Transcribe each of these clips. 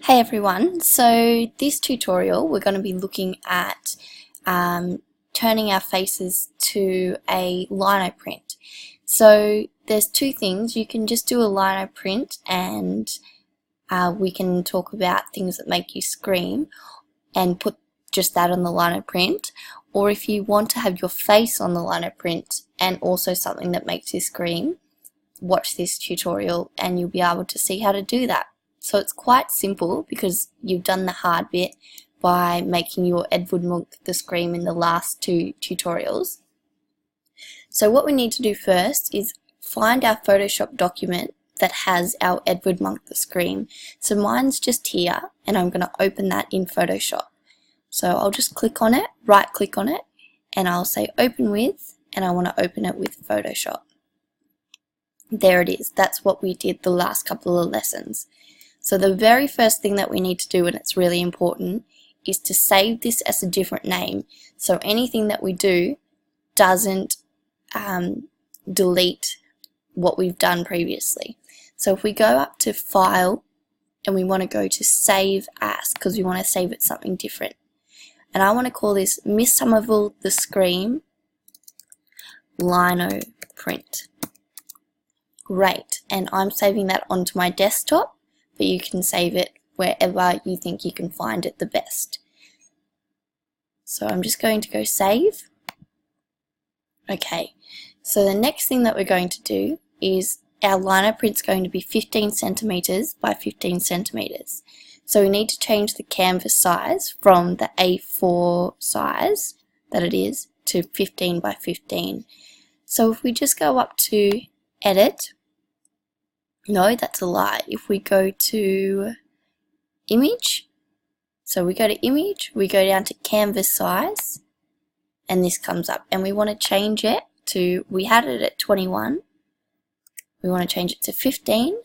Hey everyone, so this tutorial we're going to be looking at turning our faces to a lino print. So there's two things. You can just do a lino print and we can talk about things that make you scream and put just that on the lino print, or if you want to have your face on the lino print and also something that makes you scream, watch this tutorial and you'll be able to see how to do that. So it's quite simple because you've done the hard bit by making your Edward Munch the Scream in the last two tutorials. So what we need to do first is find our Photoshop document that has our Edward Munch the Scream. So mine's just here and I'm going to open that in Photoshop. So I'll just click on it, right click on it, and I'll say open with, and I want to open it with Photoshop. There it is. That's what we did the last couple of lessons. So the very first thing that we need to do, and it's really important, is to save this as a different name. So anything that we do doesn't delete what we've done previously. So if we go up to File and we want to go to Save As, because we want to save it something different. And I want to call this Miss Somerville the Scream Lino Print. Great, and I'm saving that onto my desktop, but you can save it wherever you think you can find it the best. So I'm just going to go save. Okay, so the next thing that we're going to do is our lino print's going to be 15 centimeters by 15 centimeters. So we need to change the canvas size from the A4 size that it is to 15 by 15. So if we just go up to Edit, no, that's a lie. If we go to Image, so we go to Image, we go down to Canvas Size, and this comes up. And we want to change it to, we had it at 21, we want to change it to 15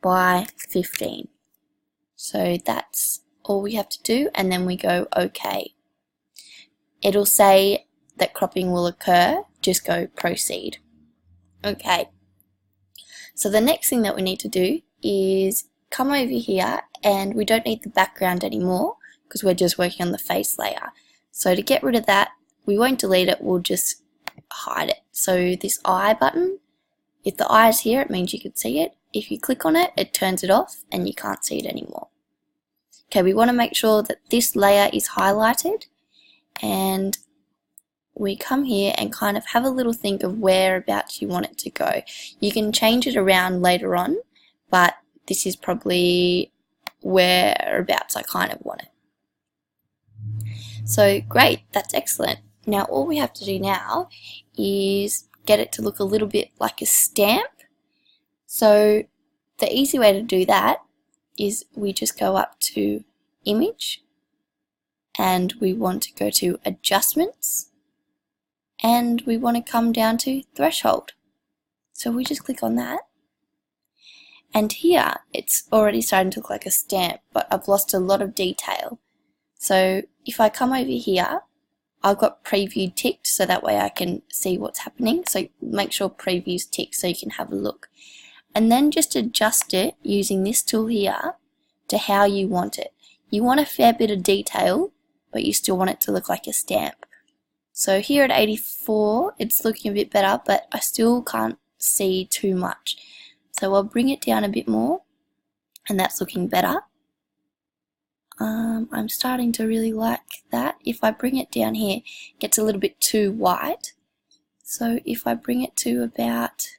by 15. So that's all we have to do, and then we go OK. It'll say that cropping will occur, just go Proceed. Okay. So the next thing that we need to do is come over here, and we don't need the background anymore because we're just working on the face layer. So to get rid of that, we won't delete it, we'll just hide it. So this eye button, if the eye is here, it means you can see it. If you click on it, it turns it off and you can't see it anymore. Okay, we want to make sure that this layer is highlighted, and we come here and kind of have a little think of whereabouts you want it to go. You can change it around later on, but this is probably whereabouts I kind of want it. So great, that's excellent. Now all we have to do now is get it to look a little bit like a stamp. So the easy way to do that is we just go up to Image, and we want to go to Adjustments, and we want to come down to Threshold. So we just click on that, and here it's already starting to look like a stamp, but I've lost a lot of detail. So if I come over here, I've got Preview ticked so that way I can see what's happening. So make sure Preview's ticked so you can have a look. And then just adjust it using this tool here to how you want it. You want a fair bit of detail, but you still want it to look like a stamp. So here at 84, it's looking a bit better, but I still can't see too much. So I'll bring it down a bit more, and that's looking better. I'm starting to really like that. If I bring it down here, it gets a little bit too white. So if I bring it to about,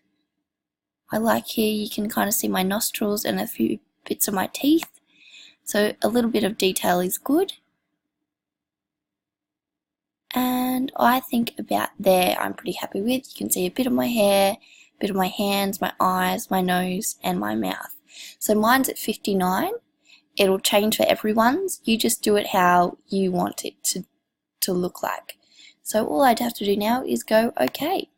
I like here, you can kind of see my nostrils and a few bits of my teeth. So a little bit of detail is good. And I think about there I'm pretty happy with. You can see a bit of my hair, a bit of my hands, my eyes, my nose, and my mouth. So mine's at 59. It'll change for everyone's. You just do it how you want it to look like. So all I'd have to do now is go OK.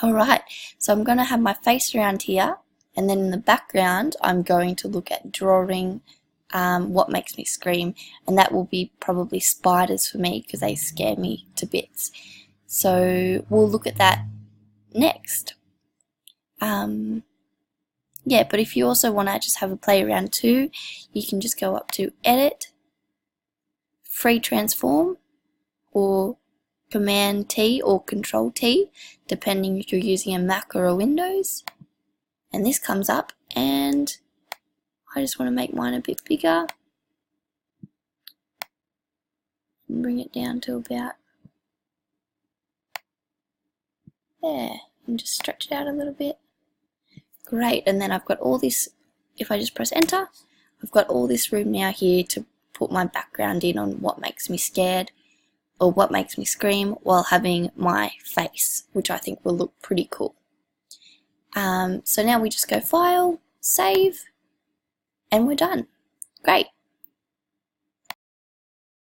Alright, so I'm going to have my face around here, and then in the background I'm going to look at drawing what makes me scream, and that will be probably spiders for me because they scare me to bits. So we'll look at that next. Yeah, but if you also want to just have a play around too, you can just go up to Edit, Free Transform, or Command T or Control T, depending if you're using a Mac or a Windows. And this comes up, and I just want to make mine a bit bigger. And bring it down to about there, and just stretch it out a little bit. Great, and then I've got all this, if I just press enter, I've got all this room now here to put my background in on what makes me scared or what makes me scream while having my face, which I think will look pretty cool. So now we just go File, Save, and we're done. Great.